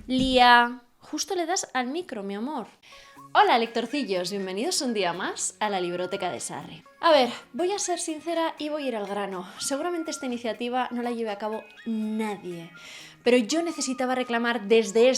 Lía, justo le das al micro, mi amor. Hola, lectorcillos, bienvenidos un día más a la Libroteca de Sarri. A ver, voy a ser sincera y voy a ir al grano. Seguramente esta iniciativa no la lleve a cabo nadie, pero yo necesitaba reclamar desde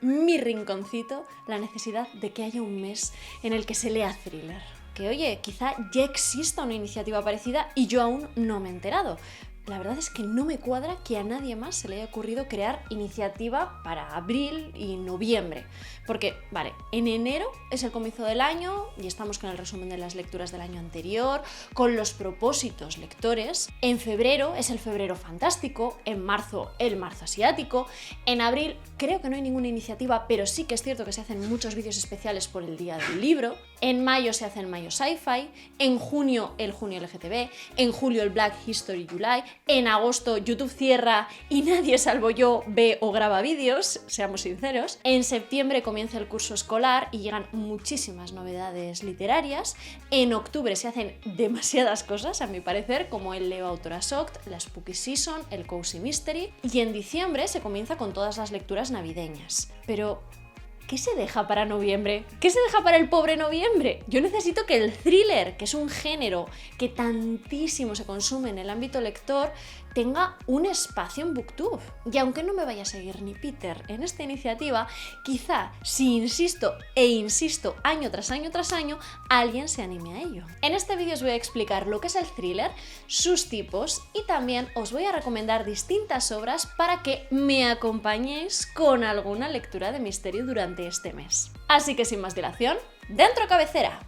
mi rinconcito, la necesidad de que haya un mes en el que se lea thriller. Que oye, quizá ya exista una iniciativa parecida y yo aún no me he enterado. La verdad es que no me cuadra que a nadie más se le haya ocurrido crear iniciativa para abril y noviembre. Porque, vale, en enero es el comienzo del año y estamos con el resumen de las lecturas del año anterior, con los propósitos lectores. En febrero es el febrero fantástico, en marzo el marzo asiático, en abril creo que no hay ninguna iniciativa, pero sí que es cierto que se hacen muchos vídeos especiales por el Día del Libro. En mayo se hace el Mayo Sci-Fi, en junio el Junio LGTB, en julio el Black History July, en agosto YouTube cierra y nadie salvo yo ve o graba vídeos, seamos sinceros. En septiembre comienza el curso escolar y llegan muchísimas novedades literarias. En octubre se hacen demasiadas cosas, a mi parecer, como el Leo Autora Soct, la Spooky Season, el Cozy Mystery. Y en diciembre se comienza con todas las lecturas navideñas. Pero ¿qué se deja para noviembre? ¿Qué se deja para el pobre noviembre? Yo necesito que el thriller, que es un género que tantísimo se consume en el ámbito lector, tenga un espacio en Booktube. Y aunque no me vaya a seguir ni Peter en esta iniciativa, quizá si insisto e insisto año tras año tras año, alguien se anime a ello. En este vídeo os voy a explicar lo que es el thriller, sus tipos y también os voy a recomendar distintas obras para que me acompañéis con alguna lectura de misterio durante este mes. Así que sin más dilación, ¡dentro cabecera!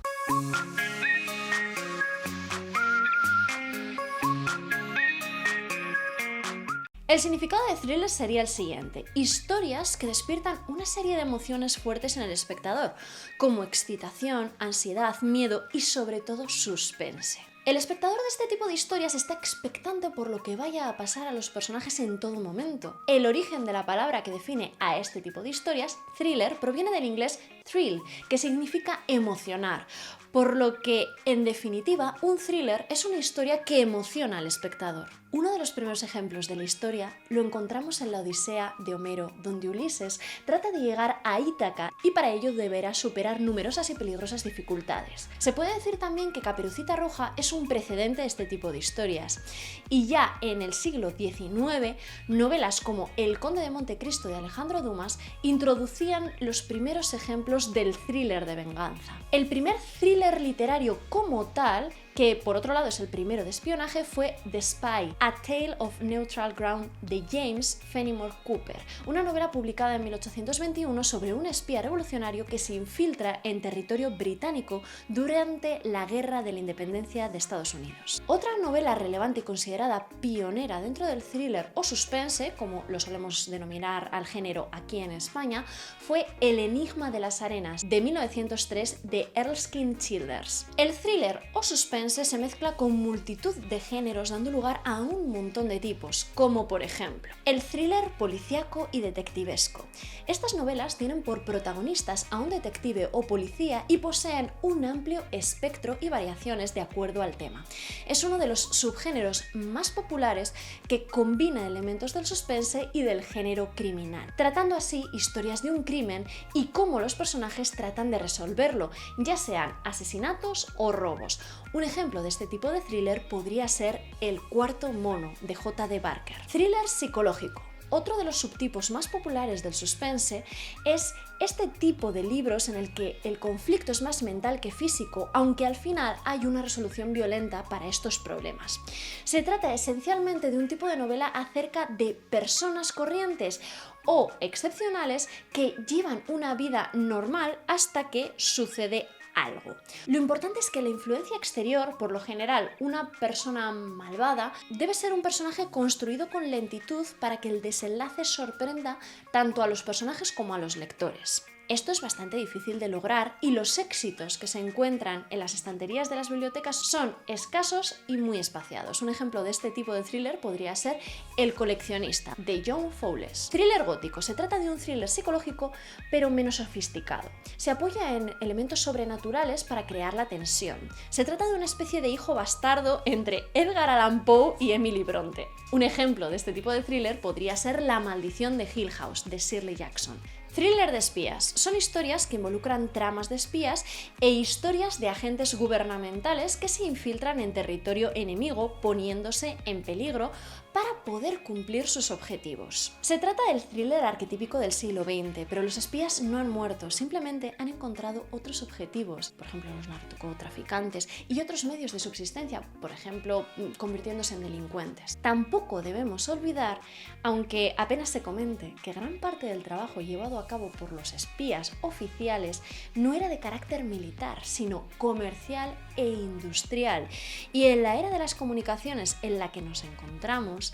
El significado de thriller sería el siguiente: historias que despiertan una serie de emociones fuertes en el espectador, como excitación, ansiedad, miedo y sobre todo suspense. El espectador de este tipo de historias está expectante por lo que vaya a pasar a los personajes en todo momento. El origen de la palabra que define a este tipo de historias, thriller, proviene del inglés thrill, que significa emocionar, por lo que, en definitiva, un thriller es una historia que emociona al espectador. Uno de los primeros ejemplos de la historia lo encontramos en la Odisea de Homero, donde Ulises trata de llegar a Ítaca y para ello deberá superar numerosas y peligrosas dificultades. Se puede decir también que Caperucita Roja es un precedente de este tipo de historias, y ya en el siglo XIX, novelas como El Conde de Montecristo de Alejandro Dumas introducían los primeros ejemplos del thriller de venganza. El primer thriller literario como tal, que por otro lado es el primero de espionaje, fue The Spy, A Tale of Neutral Ground de James Fenimore Cooper, una novela publicada en 1821 sobre un espía revolucionario que se infiltra en territorio británico durante la Guerra de la Independencia de Estados Unidos. Otra novela relevante y considerada pionera dentro del thriller o suspense, como lo solemos denominar al género aquí en España, fue El Enigma de las Arenas de 1903 de Erskine Childers. El thriller o suspense se mezcla con multitud de géneros, dando lugar a un montón de tipos, como por ejemplo el thriller policíaco y detectivesco. Estas novelas tienen por protagonistas a un detective o policía y poseen un amplio espectro y variaciones de acuerdo al tema. Es uno de los subgéneros más populares que combina elementos del suspense y del género criminal, tratando así historias de un crimen y cómo los personajes tratan de resolverlo, ya sean asesinatos o robos. Un ejemplo de este tipo de thriller podría ser El Cuarto Mono de J.D. Barker. Thriller psicológico. Otro de los subtipos más populares del suspense es este tipo de libros en el que el conflicto es más mental que físico, aunque al final hay una resolución violenta para estos problemas. Se trata esencialmente de un tipo de novela acerca de personas corrientes o excepcionales que llevan una vida normal hasta que sucede algo. Lo importante es que la influencia exterior, por lo general una persona malvada, debe ser un personaje construido con lentitud para que el desenlace sorprenda tanto a los personajes como a los lectores. Esto es bastante difícil de lograr y los éxitos que se encuentran en las estanterías de las bibliotecas son escasos y muy espaciados. Un ejemplo de este tipo de thriller podría ser El coleccionista, de John Fowles. Thriller gótico. Se trata de un thriller psicológico, pero menos sofisticado. Se apoya en elementos sobrenaturales para crear la tensión. Se trata de una especie de hijo bastardo entre Edgar Allan Poe y Emily Bronte. Un ejemplo de este tipo de thriller podría ser La maldición de Hill House, de Shirley Jackson. Thriller de espías. Son historias que involucran tramas de espías e historias de agentes gubernamentales que se infiltran en territorio enemigo poniéndose en peligro para poder cumplir sus objetivos. Se trata del thriller arquetípico del siglo XX, pero los espías no han muerto, simplemente han encontrado otros objetivos, por ejemplo los narcotraficantes y otros medios de subsistencia, por ejemplo convirtiéndose en delincuentes. Tampoco debemos olvidar, aunque apenas se comente, que gran parte del trabajo llevado a cabo por los espías oficiales no era de carácter militar, sino comercial e industrial. Y en la era de las comunicaciones en la que nos encontramos,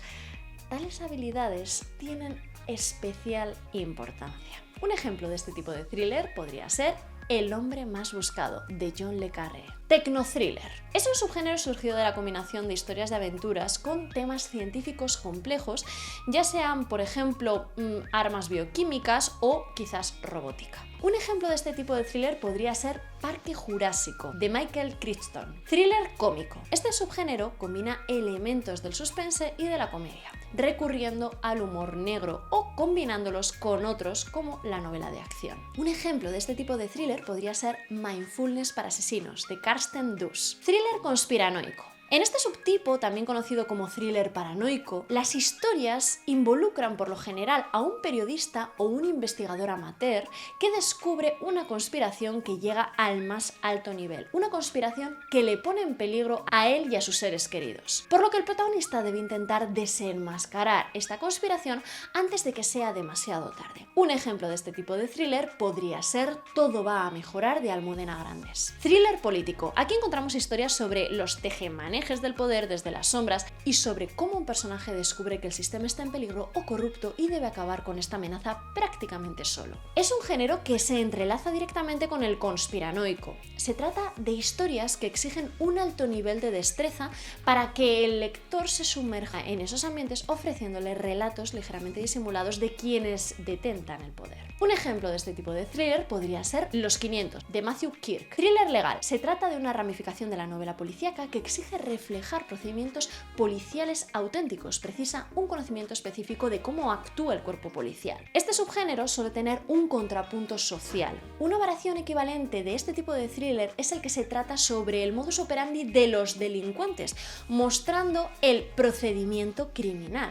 tales habilidades tienen especial importancia. Un ejemplo de este tipo de thriller podría ser El hombre más buscado, de John le Carré. Tecnothriller. Es un subgénero surgido de la combinación de historias de aventuras con temas científicos complejos, ya sean, por ejemplo, armas bioquímicas o quizás robótica. Un ejemplo de este tipo de thriller podría ser Parque Jurásico, de Michael Crichton. Thriller cómico. Este subgénero combina elementos del suspense y de la comedia, recurriendo al humor negro o combinándolos con otros como la novela de acción. Un ejemplo de este tipo de thriller podría ser Mindfulness para asesinos, de Karsten Dus. Thriller conspiranoico. En este subtipo, también conocido como thriller paranoico, las historias involucran por lo general a un periodista o un investigador amateur que descubre una conspiración que llega al más alto nivel, una conspiración que le pone en peligro a él y a sus seres queridos. Por lo que el protagonista debe intentar desenmascarar esta conspiración antes de que sea demasiado tarde. Un ejemplo de este tipo de thriller podría ser Todo va a mejorar, de Almudena Grandes. Thriller político. Aquí encontramos historias sobre los tejemanejes del poder desde las sombras y sobre cómo un personaje descubre que el sistema está en peligro o corrupto y debe acabar con esta amenaza prácticamente solo. Es un género que se entrelaza directamente con el conspiranoico. Se trata de historias que exigen un alto nivel de destreza para que el lector se sumerja en esos ambientes, ofreciéndole relatos ligeramente disimulados de quienes detentan el poder. Un ejemplo de este tipo de thriller podría ser Los 500, de Matthew Kirk. Thriller legal. Se trata de una ramificación de la novela policíaca que exige reflejar procedimientos policiales auténticos, precisa un conocimiento específico de cómo actúa el cuerpo policial. Este subgénero suele tener un contrapunto social. Una variación equivalente de este tipo de thriller es el que se trata sobre el modus operandi de los delincuentes, mostrando el procedimiento criminal.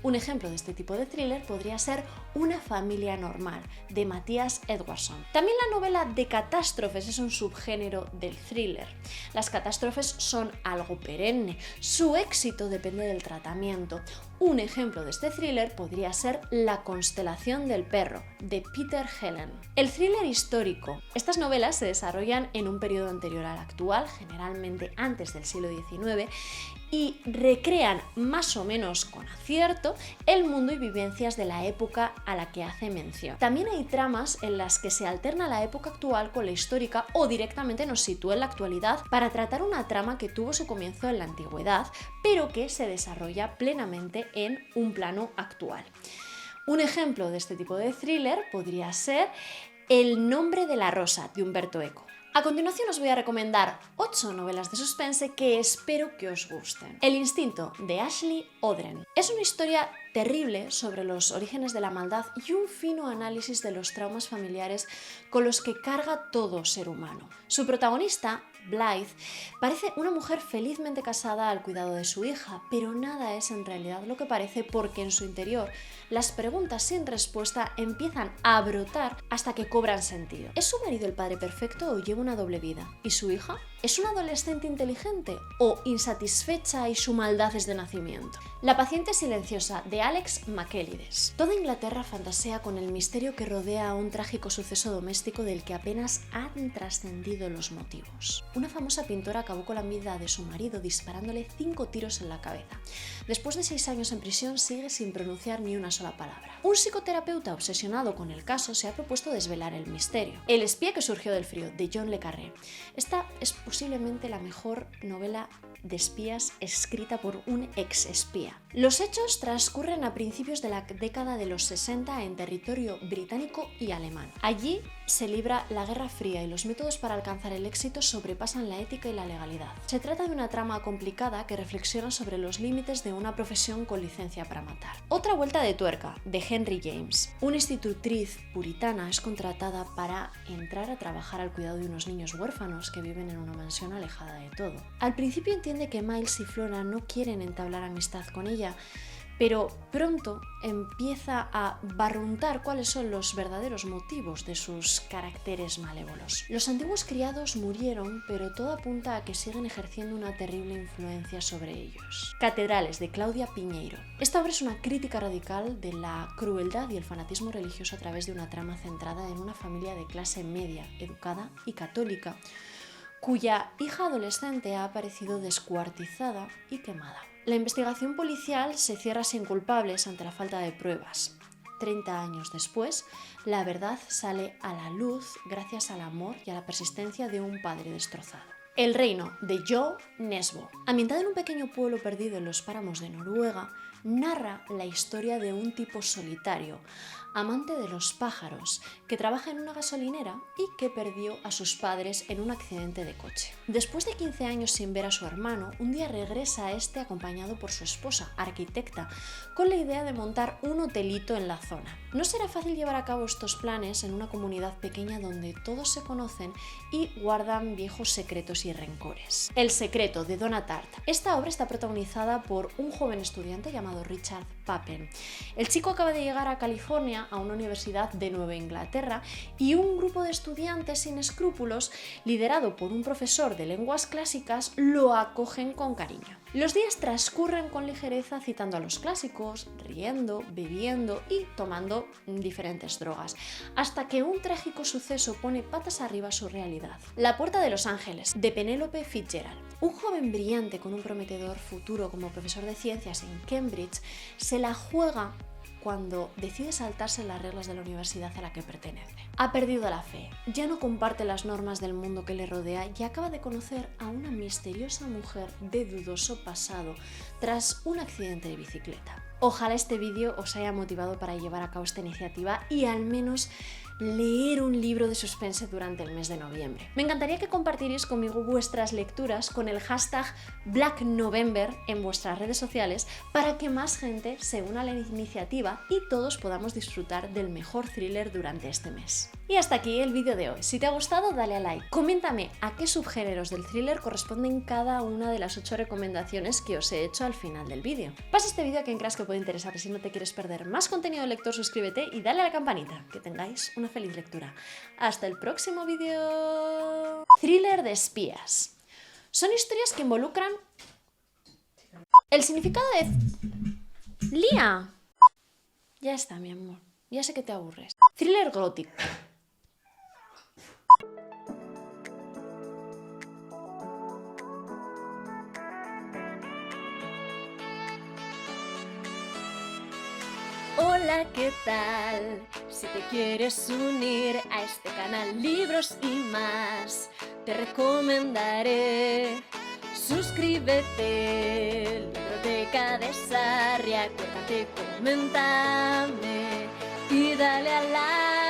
Un ejemplo de este tipo de thriller podría ser Una familia normal, de Matthias Edwardson. También la novela de catástrofes es un subgénero del thriller. Las catástrofes son algo perenne, su éxito depende del tratamiento. Un ejemplo de este thriller podría ser La constelación del perro, de Peter Helen. El thriller histórico. Estas novelas se desarrollan en un periodo anterior al actual, generalmente antes del siglo XIX, y recrean más o menos con acierto el mundo y vivencias de la época a la que hace mención. También hay tramas en las que se alterna la época actual con la histórica o directamente nos sitúa en la actualidad para tratar una trama que tuvo su comienzo en la antigüedad, pero que se desarrolla plenamente en un plano actual. Un ejemplo de este tipo de thriller podría ser El nombre de la rosa, de Umberto Eco. A continuación os voy a recomendar 8 novelas de suspense que espero que os gusten. El instinto, de Ashley Odren. Es una historia terrible sobre los orígenes de la maldad y un fino análisis de los traumas familiares con los que carga todo ser humano. Su protagonista, Blythe, parece una mujer felizmente casada al cuidado de su hija, pero nada es en realidad lo que parece porque en su interior las preguntas sin respuesta empiezan a brotar hasta que cobran sentido. ¿Es su marido el padre perfecto o lleva una doble vida? ¿Y su hija? ¿Es una adolescente inteligente o insatisfecha y su maldad es de nacimiento? La paciente silenciosa, de Alex Maquelides. Toda Inglaterra fantasea con el misterio que rodea a un trágico suceso doméstico del que apenas han trascendido los motivos. Una famosa pintora acabó con la vida de su marido disparándole 5 tiros en la cabeza. Después de 6 años en prisión sigue sin pronunciar ni una sola palabra. Un psicoterapeuta obsesionado con el caso se ha propuesto desvelar el misterio. El espía que surgió del frío, de John le Carré. Esta es posiblemente la mejor novela de espías escrita por un ex espía. Los hechos transcurren a principios de la década de los 60 en territorio británico y alemán. Allí se libra la Guerra Fría y los métodos para alcanzar el éxito sobrepasan la ética y la legalidad. Se trata de una trama complicada que reflexiona sobre los límites de una profesión con licencia para matar. Otra vuelta de tuerca, de Henry James. Una institutriz puritana es contratada para entrar a trabajar al cuidado de unos niños huérfanos que viven en una mansión alejada de todo. Al principio entiende que Miles y Flora no quieren entablar amistad con ella, pero pronto empieza a barruntar cuáles son los verdaderos motivos de sus caracteres malévolos. Los antiguos criados murieron, pero todo apunta a que siguen ejerciendo una terrible influencia sobre ellos. Catedrales, de Claudia Piñeiro. Esta obra es una crítica radical de la crueldad y el fanatismo religioso a través de una trama centrada en una familia de clase media, educada y católica, cuya hija adolescente ha aparecido descuartizada y quemada. La investigación policial se cierra sin culpables ante la falta de pruebas. 30 años después, la verdad sale a la luz gracias al amor y a la persistencia de un padre destrozado. El reino, de Jo Nesbø. Ambientada en un pequeño pueblo perdido en los páramos de Noruega, narra la historia de un tipo solitario, amante de los pájaros, que trabaja en una gasolinera y que perdió a sus padres en un accidente de coche. Después de 15 años sin ver a su hermano, un día regresa a este acompañado por su esposa, arquitecta, con la idea de montar un hotelito en la zona. No será fácil llevar a cabo estos planes en una comunidad pequeña donde todos se conocen y guardan viejos secretos y rencores. El secreto, de Donna Tartt. Esta obra está protagonizada por un joven estudiante llamado Richard Papen. El chico acaba de llegar a California, a una universidad de Nueva Inglaterra, y un grupo de estudiantes sin escrúpulos, liderado por un profesor de lenguas clásicas, lo acogen con cariño. Los días transcurren con ligereza citando a los clásicos, riendo, bebiendo y tomando diferentes drogas, hasta que un trágico suceso pone patas arriba su realidad. La puerta de los ángeles, de Penélope Fitzgerald. Un joven brillante con un prometedor futuro como profesor de ciencias en Cambridge se la juega cuando decide saltarse las reglas de la universidad a la que pertenece. Ha perdido la fe, ya no comparte las normas del mundo que le rodea y acaba de conocer a una misteriosa mujer de dudoso pasado tras un accidente de bicicleta. Ojalá este vídeo os haya motivado para llevar a cabo esta iniciativa y al menos leer un libro de suspense durante el mes de noviembre. Me encantaría que compartierais conmigo vuestras lecturas con el hashtag BlackNovember en vuestras redes sociales para que más gente se una a la iniciativa y todos podamos disfrutar del mejor thriller durante este mes. Y hasta aquí el vídeo de hoy. Si te ha gustado, dale a like. Coméntame a qué subgéneros del thriller corresponden cada una de las 8 recomendaciones que os he hecho al final del vídeo. Pasa este vídeo a quien creas que puede interesar y si no te quieres perder más contenido de lector, suscríbete y dale a la campanita. Que tengáis una feliz lectura. Hasta el próximo vídeo. Thriller de espías. Son historias que involucran el significado de... ¡Lía! Ya está, mi amor. Ya sé que te aburres. Thriller gótico. Hola, ¿qué tal? Si te quieres unir a este canal Libros y Más, te recomendaré suscríbete, Libroteca de Sarria, acuérdate, coméntame y dale a like.